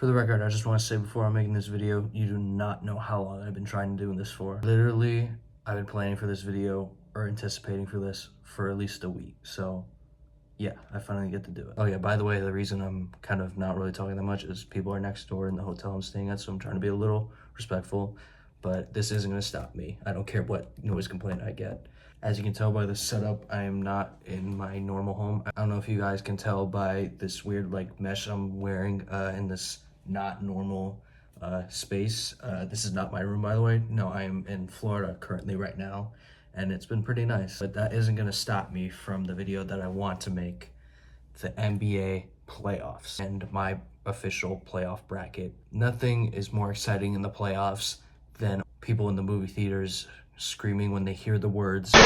For the record, I just want to say before I'm making this video, you do not know how long I've been trying to do this for. Literally, I've been planning for this video or anticipating for this for at least a week. So yeah, I finally get to do it. Oh yeah, by the way, the reason I'm kind of not really talking that much is people are next door in the hotel I'm staying at, so I'm trying to be a little respectful, but this isn't gonna stop me. I don't care what noise complaint I get. As you can tell by the setup, I am not in my normal home. I don't know if you guys can tell by this weird like mesh I'm wearing in this not normal space. This is not my room, by the way. No, I am in Florida currently right now, and it's been pretty nice. But that isn't gonna stop me from the video that I want to make, the NBA playoffs and my official playoff bracket. Nothing is more exciting in the playoffs than people in the movie theaters screaming when they hear the words. Can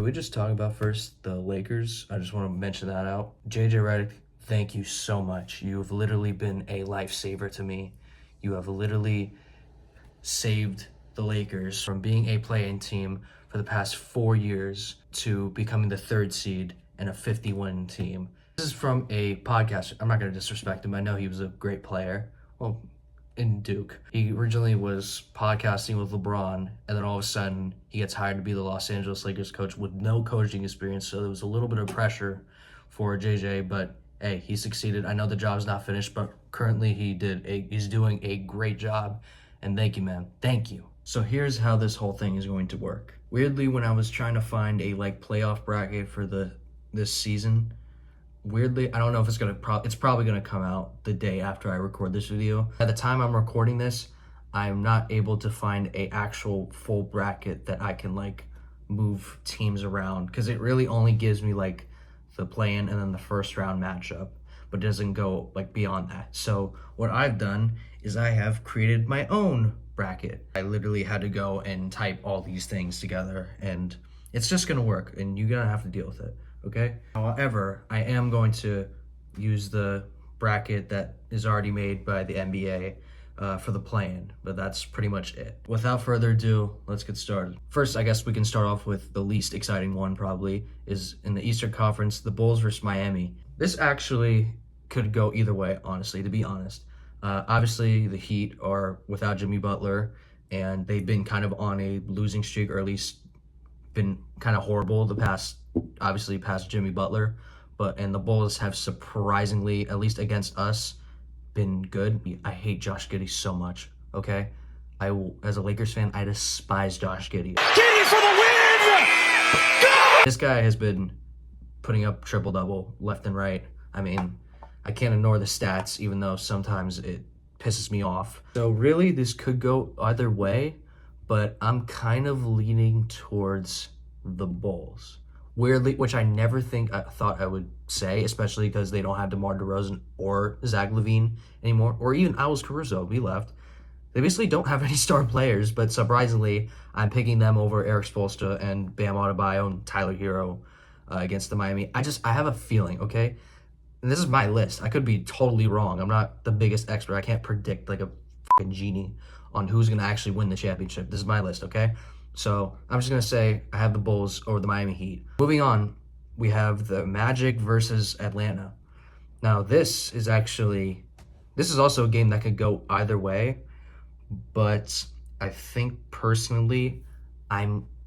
we just talk about first the Lakers? I just want to mention that out. JJ Redick, thank you so much. You have literally been a lifesaver to me. You have literally saved the Lakers from being a play-in team for the past 4 years to becoming the 3rd seed and a 50-win team. This is from a podcast. I'm not going to disrespect him. I know he was a great player. Well, in Duke. He originally was podcasting with LeBron, and then all of a sudden he gets hired to be the Los Angeles Lakers coach with no coaching experience, so there was a little bit of pressure for JJ, but hey, he succeeded. I know the job's not finished, but currently he's doing a great job, and thank you, man. Thank you. So here's how this whole thing is going to work. Weirdly, when I was trying to find a playoff bracket for this season, weirdly, I don't know if it's probably gonna come out the day after I record this video. At the time I'm recording this, I'm not able to find a actual full bracket that I can move teams around, because it really only gives me the play-in and then the first round matchup, but doesn't go beyond that. So what I've done is I have created my own bracket. I literally had to go and type all these things together, and it's just gonna work, and you're gonna have to deal with it. Okay. However, I am going to use the bracket that is already made by the NBA for the play-in, but that's pretty much it. Without further ado, let's get started. First, I guess we can start off with the least exciting one, probably, is in the Eastern Conference, the Bulls versus Miami. This actually could go either way, honestly, to be honest. Obviously, the Heat are without Jimmy Butler, and they've been kind of on a losing streak, or at least been kind of horrible past Jimmy Butler, and the Bulls have surprisingly, at least against us, been good. I hate Josh Giddey so much, okay? As a Lakers fan, I despise Josh Giddey. Giddey for the win! Go! This guy has been putting up triple-double left and right. I mean, I can't ignore the stats, even though sometimes it pisses me off. So really, this could go either way, but I'm kind of leaning towards the Bulls. Weirdly, which I never thought I would say, especially because they don't have DeMar DeRozan or Zach LaVine anymore, or even Alex Caruso. He left. They basically don't have any star players, but surprisingly, I'm picking them over Eric Spoelstra and Bam Adebayo and Tyler Hero against the Miami. I have a feeling, okay? And this is my list. I could be totally wrong. I'm not the biggest expert. I can't predict like a fucking genie on who's going to actually win the championship. This is my list, okay? So I'm just going to say I have the Bulls over the Miami Heat. Moving on, we have the Magic versus Atlanta. Now, this is also a game that could go either way, but I think personally,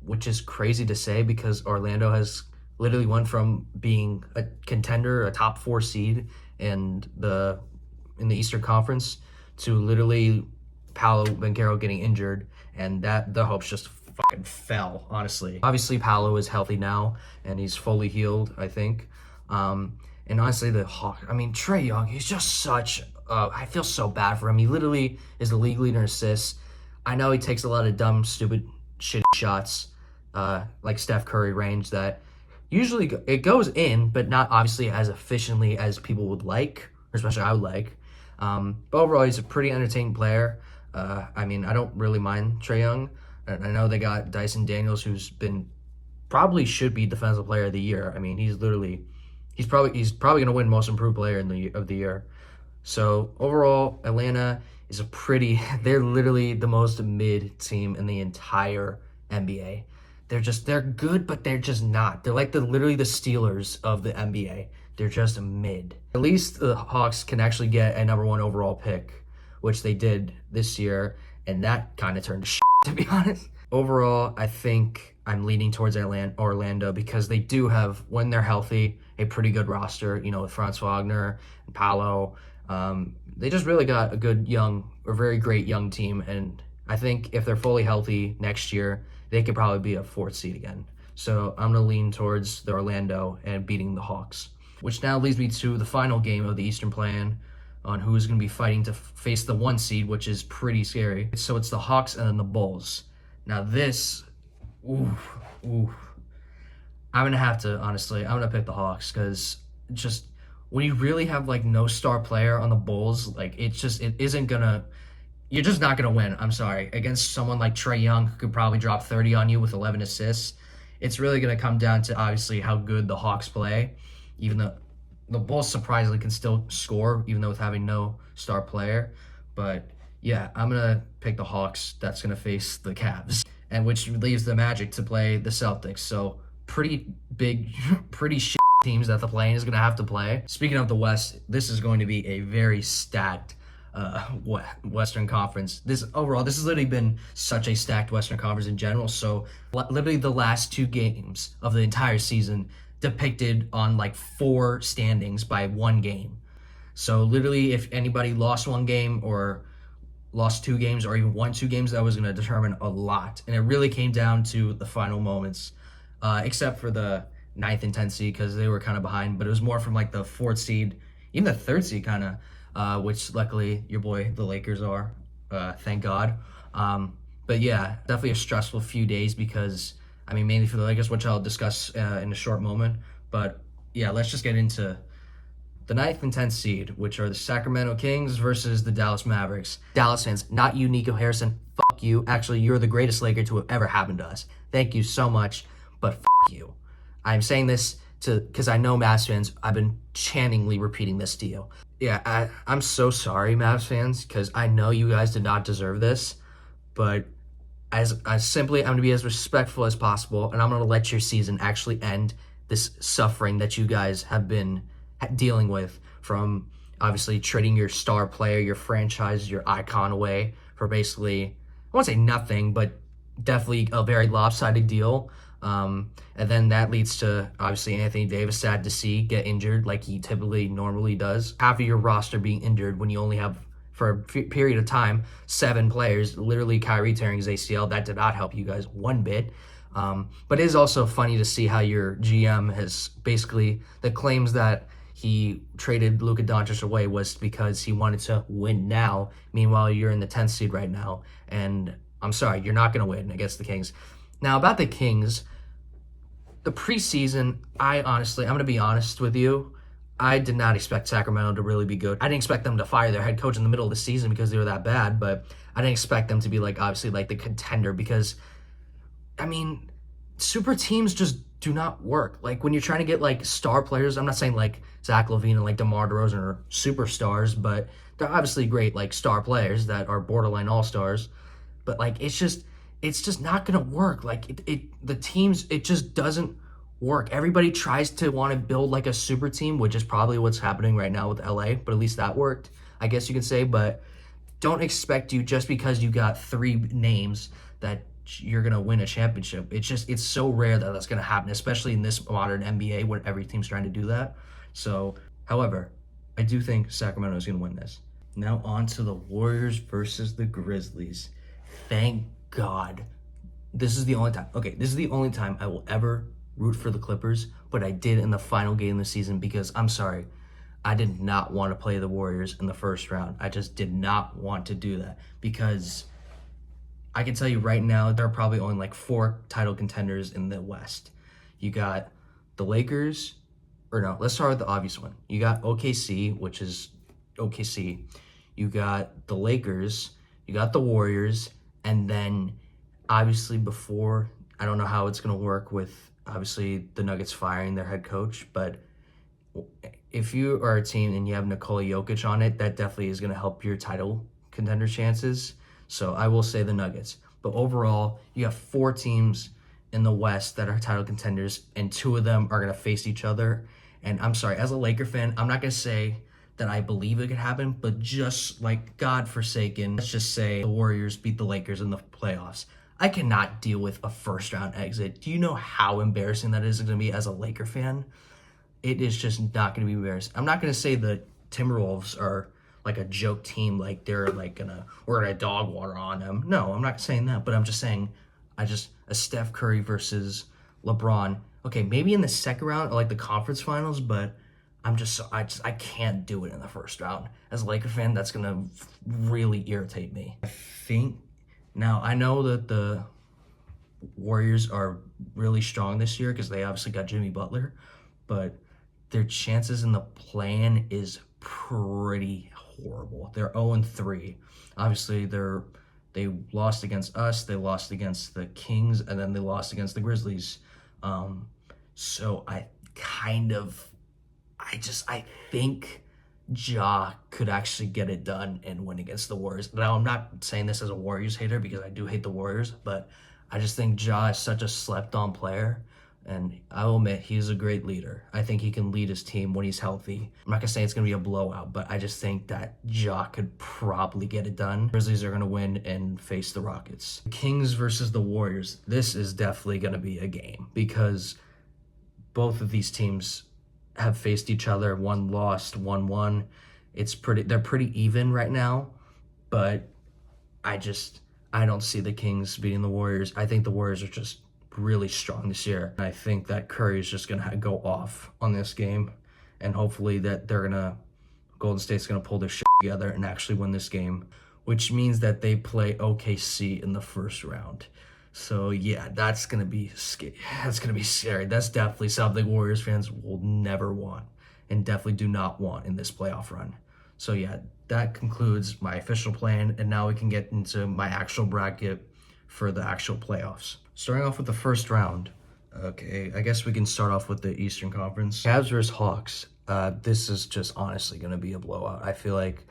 which is crazy to say because Orlando has literally went from being a contender, a top 4 seed in the Eastern Conference, to literally Paolo Banchero getting injured, and the hopes just fucking fell, honestly. Obviously, Paolo is healthy now, and he's fully healed, I think. And honestly, Trae Young, he's just such... I feel so bad for him. He literally is the league leader in assists. I know he takes a lot of dumb, stupid, shitty shots, like Steph Curry range, that usually it goes in, but not obviously as efficiently as people would like, or especially I would like. But overall, he's a pretty entertaining player. I don't really mind Trae Young. I know they got Dyson Daniels, who's probably should be Defensive Player of the Year. I mean, he's probably going to win Most Improved Player of the year. So overall, Atlanta is they're literally the most mid team in the entire NBA. They're good, but they're just not. They're literally the Steelers of the NBA. They're just mid. At least the Hawks can actually get a number 1 overall pick, which they did this year, and that kind of turned to shit, to be honest. Overall, I think I'm leaning towards Orlando because they do have, when they're healthy, a pretty good roster, with Franz Wagner and Paolo. They just really got a very great young team, and I think if they're fully healthy next year, they could probably be a 4th seed again. So I'm going to lean towards the Orlando and beating the Hawks. Which now leads me to the final game of the Eastern Plan on who's going to be fighting to face the 1 seed, which is pretty scary. So it's the Hawks and then the Bulls. Now this, I'm going to have to, honestly, I'm going to pick the Hawks because just when you really have like no star player on the Bulls, like it isn't going to, you're just not going to win. I'm sorry. Against someone like Trae Young who could probably drop 30 on you with 11 assists, it's really going to come down to obviously how good the Hawks play, even though the Bulls surprisingly can still score, even though with having no star player. But yeah, I'm going to pick the Hawks. That's going to face the Cavs, and which leaves the Magic to play the Celtics. So pretty big, pretty shit teams that the play-in is going to have to play. Speaking of the West, this is going to be a very stacked Western Conference. This has literally been such a stacked Western Conference in general. So literally the last 2 games of the entire season depicted on like 4 standings by 1 game. So literally if anybody lost 1 game or lost 2 games or even won 2 games, that was going to determine a lot. And it really came down to the final moments, except for the 9th and 10th seed because they were kind of behind, but it was more from like the 4th seed, even the 3rd seed kind of, which luckily your boy, the Lakers are, thank God. But yeah, definitely a stressful few days because, mainly for the Lakers, which I'll discuss in a short moment. But yeah, let's just get into the 9th and 10th seed, which are the Sacramento Kings versus the Dallas Mavericks. Dallas fans, not you, Nico Harrison. Fuck you. Actually, you're the greatest Laker to have ever happened to us. Thank you so much, but fuck you. I'm saying this because I know Mavs fans, I've been chantingly repeating this to you. Yeah, I'm so sorry, Mavs fans, because I know you guys did not deserve this, but I'm going to be as respectful as possible, and I'm going to let your season actually end this suffering that you guys have been dealing with from obviously trading your star player, your franchise, your icon away for basically, I won't say nothing, but definitely a very lopsided deal. And then that leads to obviously Anthony Davis, sad to see, get injured like he normally does. Half of your roster being injured when you only have, for a period of time, 7 players. Literally Kyrie tearing his ACL, that did not help you guys one bit. But it is also funny to see how your GM has basically, the claims that he traded Luka Doncic away was because he wanted to win now. Meanwhile, you're in the 10th seed right now, and I'm sorry, you're not going to win against the Kings. Now, about the Kings, the preseason, I'm going to be honest with you, I did not expect Sacramento to really be good. I didn't expect them to fire their head coach in the middle of the season because they were that bad, but I didn't expect them to be obviously the contender because, super teams just do not work. When you're trying to get star players, I'm not saying Zach LaVine and DeMar DeRozan are superstars, but they're obviously great star players that are borderline all-stars, but it's just not gonna work. The teams, it just doesn't work. Everybody tries to want to build a super team, which is probably what's happening right now with LA, but at least that worked, I guess you could say. But don't expect you, just because you got 3 names, that you're gonna win a championship. It's so rare that that's gonna happen, especially in this modern NBA where every team's trying to do that. So, however, I do think Sacramento is gonna win this. Now on to the Warriors versus the Grizzlies. Thank God. This is the only time I will ever root for the Clippers, but I did in the final game of the season because, I'm sorry, I did not want to play the Warriors in the first round. I just did not want to do that because I can tell you right now, there are probably only 4 title contenders in the West. You got the Lakers, let's start with the obvious one. You got OKC, which is OKC. You got the Lakers, you got the Warriors, and then obviously I don't know how it's going to work with obviously the Nuggets firing their head coach, but if you are a team and you have Nikola Jokic on it, that definitely is going to help your title contender chances. So I will say the Nuggets. But overall, you have 4 teams in the West that are title contenders, and 2 of them are going to face each other. And I'm sorry, as a Laker fan, I'm not going to say that I believe it could happen, but just like God forsaken, let's just say the Warriors beat the Lakers in the playoffs. I cannot deal with a first round exit. Do you know how embarrassing that is going to be as a Laker fan? It is just not going to be embarrassing. I'm not going to say the Timberwolves are like a joke team, like they're like we're gonna dog water on them. No, I'm not saying that, but I'm just saying, a Steph Curry versus LeBron. Okay, maybe in the second round or like the conference finals, but I can't do it in the first round. As a Laker fan, that's gonna really irritate me. I think now I know that the Warriors are really strong this year because they obviously got Jimmy Butler, but their chances in the play-in is pretty horrible. They're 0-3. Obviously, they lost against us, they lost against the Kings, and then they lost against the Grizzlies. So I think Ja could actually get it done and win against the Warriors. Now, I'm not saying this as a Warriors hater because I do hate the Warriors, but I just think Ja is such a slept-on player, and I will admit he's a great leader. I think he can lead his team when he's healthy. I'm not gonna say it's gonna be a blowout, but I just think that Ja could probably get it done. Grizzlies are gonna win and face the Rockets. Kings versus the Warriors. This is definitely gonna be a game because both of these teams have faced each other. One lost, one won. They're pretty even right now, but I don't see the Kings beating the Warriors. I think the Warriors are just really strong this year. I think that Curry is just gonna go off on this game, and hopefully that Golden State's gonna pull their shit together and actually win this game, which means that they play OKC in the first round. So yeah, that's gonna be scary. That's gonna be scary. That's definitely something Warriors fans will never want, and definitely do not want in this playoff run. So yeah, that concludes my official plan, and now we can get into my actual bracket for the actual playoffs. Starting off with the first round. Okay, I guess we can start off with the Eastern Conference. Cavs versus Hawks. This is just honestly gonna be a blowout. I feel like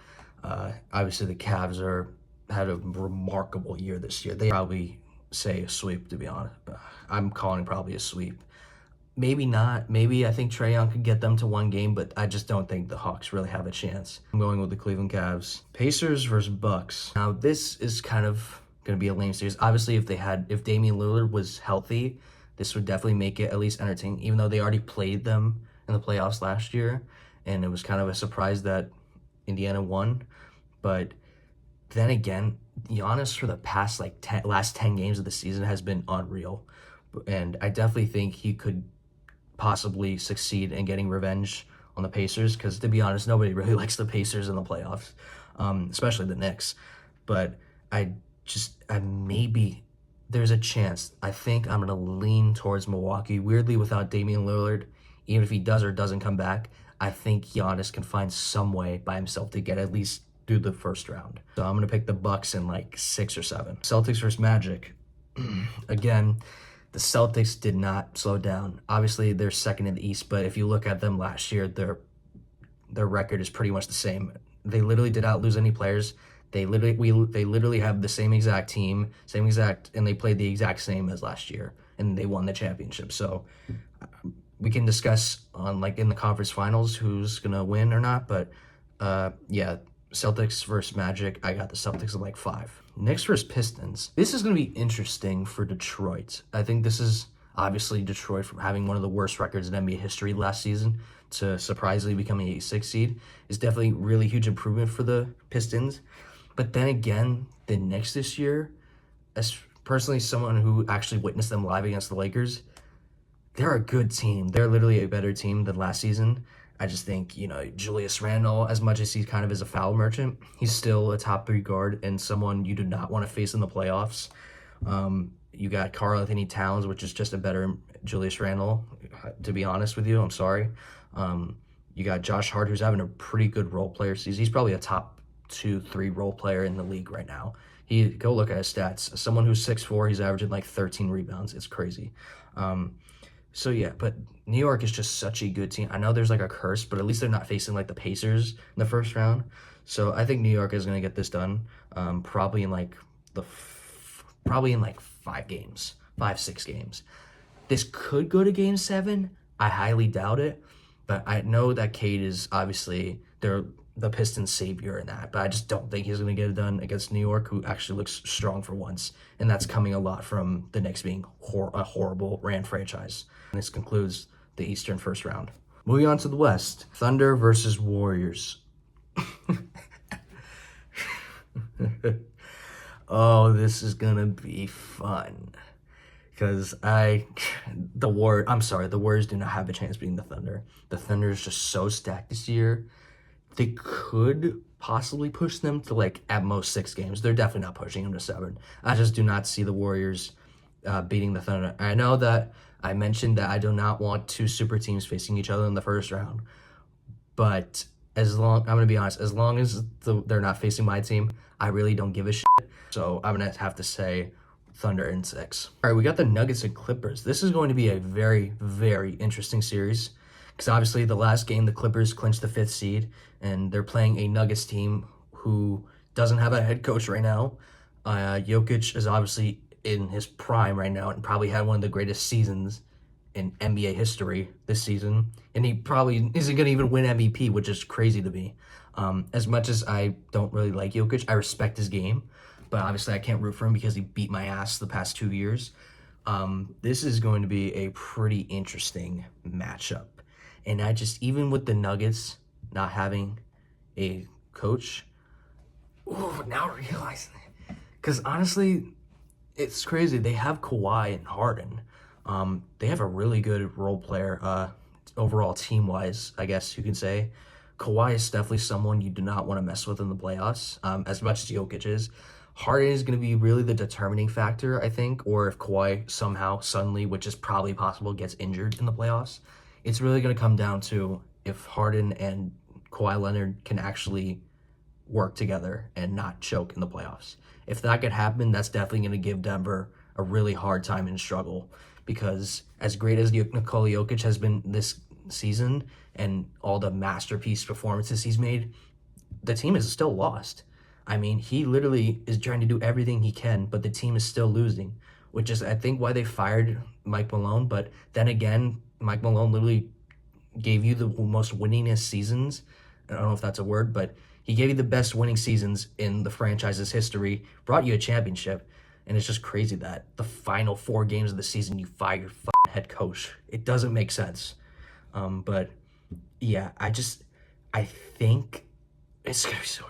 obviously the Cavs had a remarkable year this year. They probably say a sweep, to be honest. I'm calling probably a sweep. Maybe not. Maybe I think Trae Young could get them to one game, but I just don't think the Hawks really have a chance. I'm going with the Cleveland Cavs. Pacers versus Bucks. Now this is kind of going to be a lame series. Obviously, if Damian Lillard was healthy, this would definitely make it at least entertaining, even though they already played them in the playoffs last year, and it was kind of a surprise that Indiana won. But then again, Giannis for the past last 10 games of the season has been unreal, and I definitely think he could possibly succeed in getting revenge on the Pacers, because to be honest, nobody really likes the Pacers in the playoffs, especially the Knicks. But maybe there's a chance. I think I'm going to lean towards Milwaukee. Weirdly, without Damian Lillard, even if he does or doesn't come back, I think Giannis can find some way by himself to get at least through the first round. So I'm going to pick the Bucks in like 6 or 7. Celtics versus Magic. Again, the Celtics did not slow down. Obviously, they're second in the East, but if you look at them last year, their record is pretty much the same. They literally did not lose any players. They literally have the same exact team, and they played the exact same as last year, and they won the championship. So we can discuss on in the conference finals who's gonna win or not, but yeah, Celtics versus Magic. I got the Celtics at 5. Knicks versus Pistons. This is going to be interesting for Detroit. I think this is obviously Detroit, from having one of the worst records in NBA history last season to surprisingly becoming a 6 seed, is definitely really huge improvement for the Pistons. But then again, the Knicks this year, as personally someone who actually witnessed them live against the Lakers, they're a good team. They're literally a better team than last season. I just think, Julius Randle, as much as he kind of is a foul merchant, he's still a top 3 guard and someone you do not want to face in the playoffs. You got Karl Anthony Towns, which is just a better Julius Randle, to be honest with you. I'm sorry. You got Josh Hart, who's having a pretty good role player season. He's probably a top 2-3 role player in the league right now. Go look at his stats. Someone who's 6'4", he's averaging 13 rebounds. It's crazy. So yeah, but New York is just such a good team. I know there's a curse, but at least they're not facing the Pacers in the first round. So I think New York is going to get this done, probably in 5 games, 5-6 games. This could go to Game 7. I highly doubt it, But I know that Cade is obviously the Pistons' savior in that, but I just don't think he's going to get it done against New York, who actually looks strong for once. And that's coming a lot from the Knicks being a horrible ran franchise. And this concludes the Eastern first round. Moving on to the West, Thunder versus Warriors. Oh, this is going to be fun. Because the Warriors do not have a chance beating the Thunder. The Thunder is just so stacked this year. They could possibly push them to like at most 6 games. They're definitely not pushing them to 7. I just do not see the Warriors beating the Thunder. I know that I mentioned that I do not want 2 super teams facing each other in the first round, but I'm gonna be honest, as long as they're not facing my team, I really don't give a shit. So I'm gonna have to say Thunder in 6. All right, we got the Nuggets and Clippers. This is going to be a very, very interesting series because obviously the last game the Clippers clinched the 5th seed, and they're playing a Nuggets team who doesn't have a head coach right now. Jokic is obviously in his prime right now and probably had one of the greatest seasons in NBA history this season, and he probably isn't going to even win MVP, which is crazy to me. As much as I don't really like Jokic, I respect his game, but obviously I can't root for him because he beat my ass the past 2 years. This is going to be a pretty interesting matchup. And even with the Nuggets not having a coach, now realizing it. Because honestly, it's crazy. They have Kawhi and Harden. They have a really good role player, overall team-wise, I guess you could say. Kawhi is definitely someone you do not want to mess with in the playoffs, as much as Jokic is. Harden is going to be really the determining factor, I think, or if Kawhi somehow, suddenly, which is probably possible, gets injured in the playoffs. It's really going to come down to if Harden and Kawhi Leonard can actually work together and not choke in the playoffs. If that could happen, that's definitely going to give Denver a really hard time and struggle, because as great as Nikola Jokic has been this season and all the masterpiece performances he's made, the team is still lost. I mean, he literally is trying to do everything he can, but the team is still losing, which is, I think, why they fired Mike Malone. But then again, Mike Malone literally gave you the most winningest seasons. I don't know if that's a word, but he gave you the best winning seasons in the franchise's history, brought you a championship, and it's just crazy that the final 4 games of the season you fire your head coach. It doesn't make sense. But yeah, I think it's gonna be so.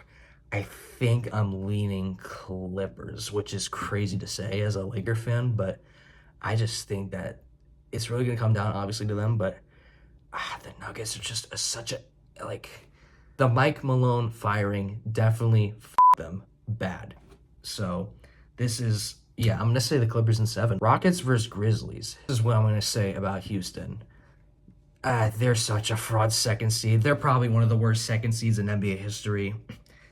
I think I'm leaning Clippers, which is crazy to say as a Laker fan, but I just think that it's really gonna come down obviously to them. But the Nuggets are just the Mike Malone firing definitely them bad. So this is, I'm going to say the Clippers in 7. Rockets versus Grizzlies. This is what I'm going to say about Houston. They're such a fraud 2nd seed. They're probably one of the worst 2nd seeds in NBA history.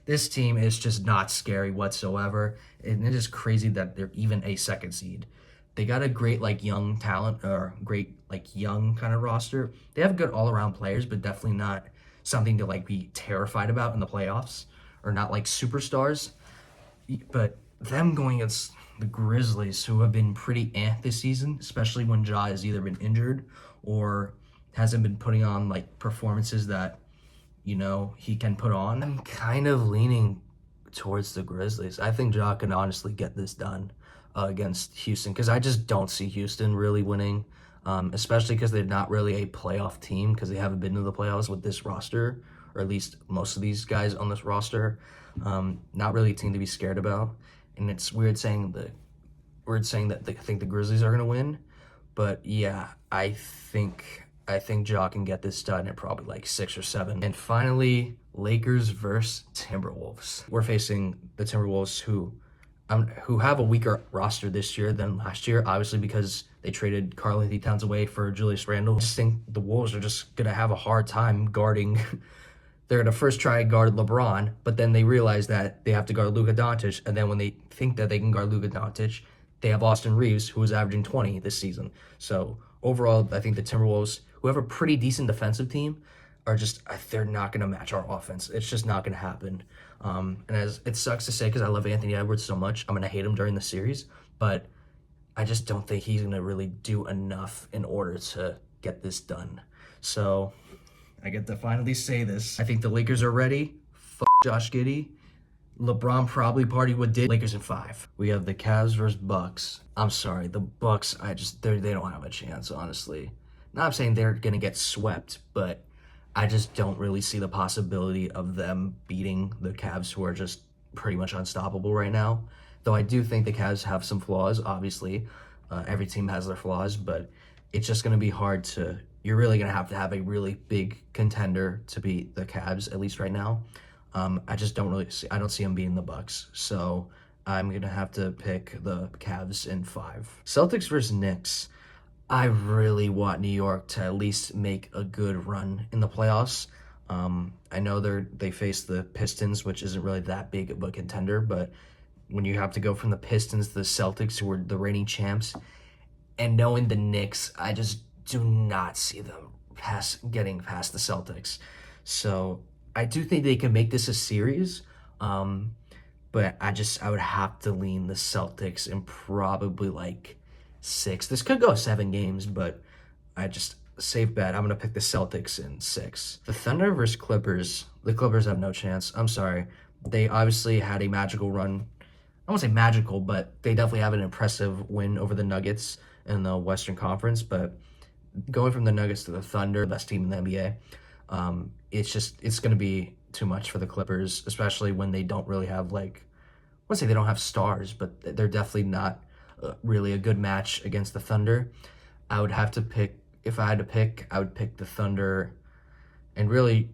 This team is just not scary whatsoever. And it is crazy that they're even a 2nd seed. They got a great young talent, or great young kind of roster. They have good all-around players, but definitely not something to be terrified about in the playoffs, or not superstars. But them going against the Grizzlies, who have been pretty this season, especially when Ja has either been injured or hasn't been putting on performances that he can put on. I'm kind of leaning towards the Grizzlies. I think Ja can honestly get this done against Houston, because I just don't see Houston really winning, especially because they're not really a playoff team, because they haven't been to the playoffs with this roster, or at least most of these guys on this roster. Not really a team to be scared about. And it's weird saying that I think the Grizzlies are going to win. But yeah, I think Ja can get this done at probably 6 or 7. And finally, Lakers versus Timberwolves. We're facing the Timberwolves, who have a weaker roster this year than last year, obviously because they traded Karl-Anthony Towns away for Julius Randle. I just think the Wolves are just going to have a hard time guarding. They're going to first try and guard LeBron, but then they realize that they have to guard Luka Doncic, and then when they think that they can guard Luka Doncic, they have Austin Reeves, who is averaging 20 this season. So overall, I think the Timberwolves, who have a pretty decent defensive team, they're not going to match our offense. It's just not going to happen. And as it sucks to say, because I love Anthony Edwards so much, I'm going to hate him during the series, but I just don't think he's going to really do enough in order to get this done. So I get to finally say this. I think the Lakers are ready. Josh Giddey. LeBron probably partied with Dick. Lakers in 5. We have the Cavs versus Bucks. I'm sorry, the Bucks. They don't have a chance, honestly. Not saying they're gonna get swept, but I just don't really see the possibility of them beating the Cavs, who are just pretty much unstoppable right now. Though I do think the Cavs have some flaws. Obviously, every team has their flaws, but it's just gonna be hard to. You're really gonna have to have a really big contender to beat the Cavs, at least right now. I just don't really see. I don't see them beating the Bucks, so I'm gonna have to pick the Cavs in 5. Celtics versus Knicks. I really want New York to at least make a good run in the playoffs. I know they face the Pistons, which isn't really that big of a contender, but when you have to go from the Pistons to the Celtics, who are the reigning champs, and knowing the Knicks, I just do not see them getting past the Celtics. So I do think they can make this a series, but I would have to lean the Celtics in probably like 6. This could go 7 games, but safe bet. I'm gonna pick the Celtics in 6. The Thunder versus Clippers. The Clippers have no chance. I'm sorry. They obviously had a magical run. I won't say magical, but they definitely have an impressive win over the Nuggets in the Western Conference. But going from the Nuggets to the Thunder, best team in the NBA. It's going to be too much for the Clippers, especially when they don't really have I wouldn't say they don't have stars, but they're definitely not really a good match against the Thunder. I would have to pick, if I had to pick, I would pick the Thunder. And really,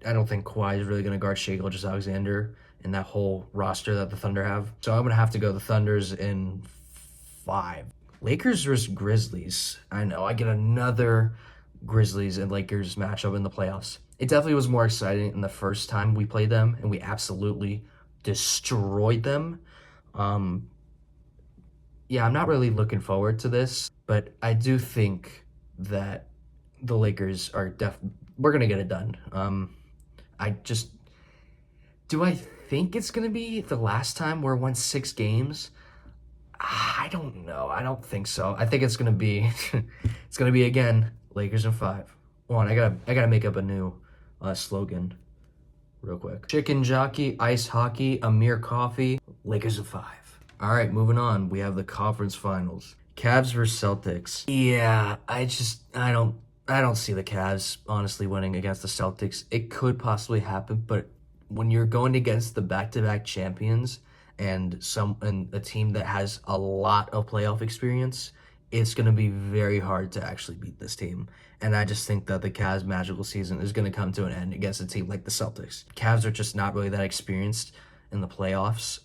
I don't think Kawhi is really going to guard Shai Gilgeous-Alexander in that whole roster that the Thunder have. So I'm going to have to go the Thunders in 5. Lakers versus Grizzlies. I know, I get another Grizzlies and Lakers matchup in the playoffs. It definitely was more exciting in the first time we played them, and we absolutely destroyed them. Yeah, I'm not really looking forward to this, but I do think that the Lakers are we're gonna get it done. Do I think it's gonna be the last time we won 6 games? I don't know. I don't think so. I think it's gonna be again Lakers in 5. Hold on, I gotta make up a new slogan real quick. Chicken jockey, ice hockey, Amir coffee, Lakers in 5. All right, moving on. We have the conference finals. Cavs versus Celtics. Yeah, I don't see the Cavs honestly winning against the Celtics. It could possibly happen, but when you're going against the back-to-back champions and a team that has a lot of playoff experience, it's going to be very hard to actually beat this team. And I just think that the Cavs' magical season is going to come to an end against a team like the Celtics. Cavs are just not really that experienced in the playoffs,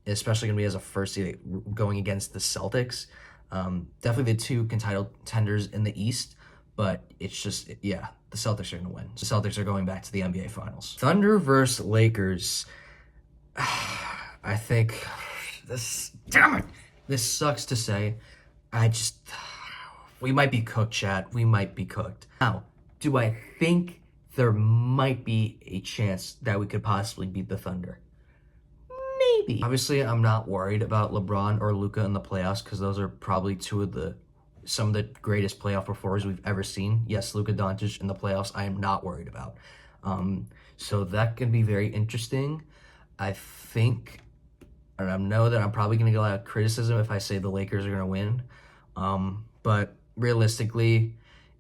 especially going to be as a first seed going against the Celtics. Definitely the 2 contenders in the East, but it's just, yeah, the Celtics are going to win. The Celtics are going back to the NBA Finals. Thunder versus Lakers. I think damn it, this sucks to say. We might be cooked, Chad. We might be cooked. Now, do I think there might be a chance that we could possibly beat the Thunder? Maybe. Obviously, I'm not worried about LeBron or Luka in the playoffs because those are probably some of the greatest playoff performers we've ever seen. Yes, Luka Doncic in the playoffs, I am not worried about. So that can be very interesting. I think, and I know that I'm probably going to get a lot of criticism if I say the Lakers are going to win. But realistically,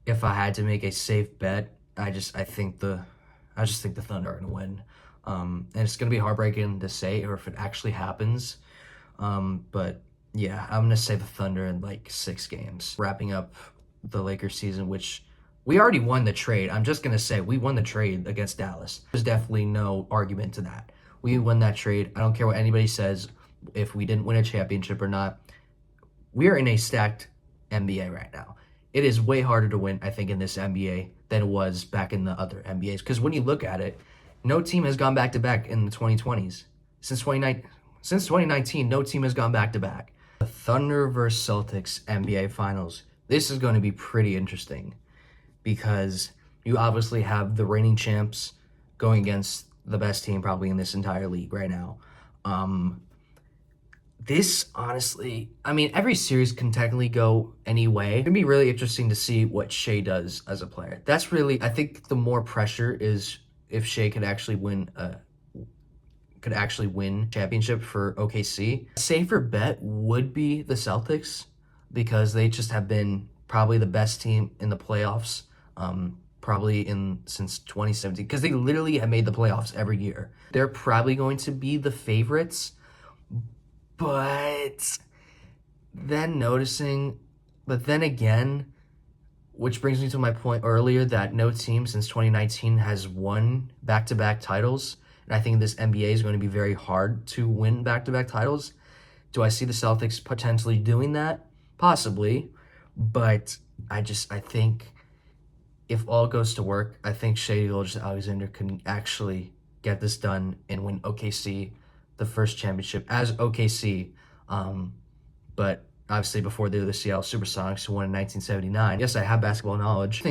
if I had to make a safe bet, I just think the Thunder are going to win. And it's going to be heartbreaking to say, or if it actually happens. But yeah, I'm going to say the Thunder in 6 games. Wrapping up the Lakers season, which we already won the trade. I'm just going to say we won the trade against Dallas. There's definitely no argument to that. We won that trade. I don't care what anybody says if we didn't win a championship or not. We are in a stacked NBA right now. It is way harder to win, I think, in this NBA than it was back in the other NBAs. Because when you look at it, no team has gone back-to-back in the 2020s. Since 2019, no team has gone back-to-back. The Thunder versus Celtics NBA Finals. This is going to be pretty interesting because you obviously have the reigning champs going against the best team probably in this entire league right now. This, honestly, I mean, every series can technically go any way. It'd be really interesting to see what Shea does as a player. That's really, I think the more pressure is if Shea could actually win championship for OKC. A safer bet would be the Celtics because they just have been probably the best team in the playoffs, probably since 2017, because they literally have made the playoffs every year. They're probably going to be the favorites, but then again, which brings me to my point earlier that no team since 2019 has won back-to-back titles. And I think this NBA is going to be very hard to win back-to-back titles. Do I see the Celtics potentially doing that? Possibly. But I think if all goes to work, I think Shai Gilgeous-Alexander can actually get this done and win OKC the first championship as OKC. But obviously before they were the Seattle Supersonics, who won in 1979. Yes, I have basketball knowledge.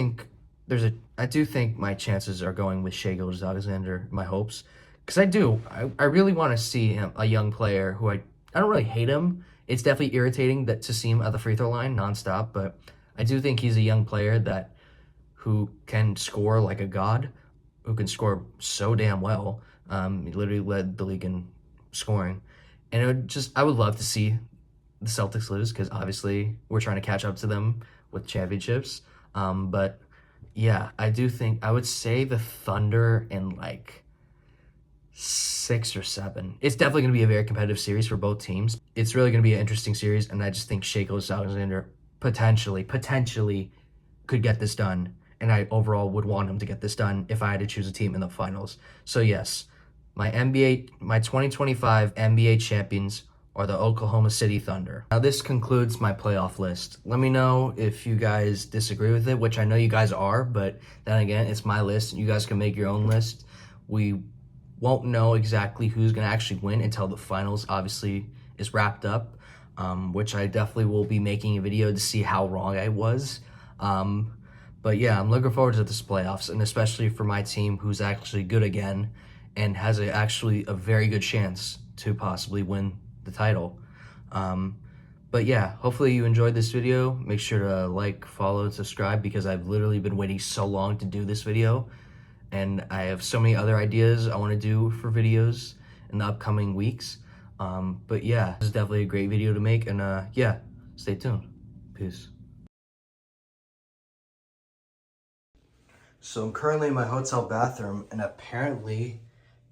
I do think my chances are going with Shai Gilgeous-Alexander, my hopes. Because I really want to see him, a young player who I don't really hate him. It's definitely irritating to see him at the free throw line nonstop, but I do think he's a young player who can score like a god, who can score so damn well. He literally led the league in scoring. And I would love to see the Celtics lose because obviously we're trying to catch up to them with championships. But yeah, I would say the Thunder in like 6 or 7. It's definitely going to be a very competitive series for both teams. It's really going to be an interesting series, and I just think Shai Gilgeous-Alexander potentially could get this done, and I overall would want him to get this done if I had to choose a team in the finals. So yes, my 2025 NBA champions are the Oklahoma City Thunder. Now this concludes my playoff list. Let me know if you guys disagree with it, which I know you guys are, but then again, it's my list. You guys can make your own list. We won't know exactly who's going to actually win until the finals obviously is wrapped up, which I definitely will be making a video to see how wrong I was. But yeah, I'm looking forward to this playoffs, and especially for my team who's actually good again and has actually a very good chance to possibly win the title. But yeah, hopefully you enjoyed this video. Make sure to like, follow, and subscribe because I've literally been waiting so long to do this video. And I have so many other ideas I want to do for videos in the upcoming weeks. But yeah, this is definitely a great video to make. And yeah, stay tuned. Peace. So I'm currently in my hotel bathroom, and apparently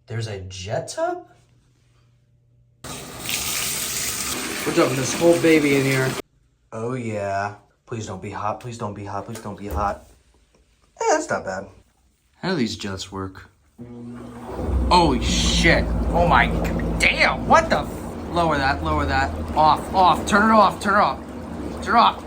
there's a jet tub? We're dumping this whole baby in here. Oh yeah. Please don't be hot. Please don't be hot. Please don't be hot. That's not bad. How do these jets work? Holy shit. Oh my, damn, what the? Lower that, off, turn it off.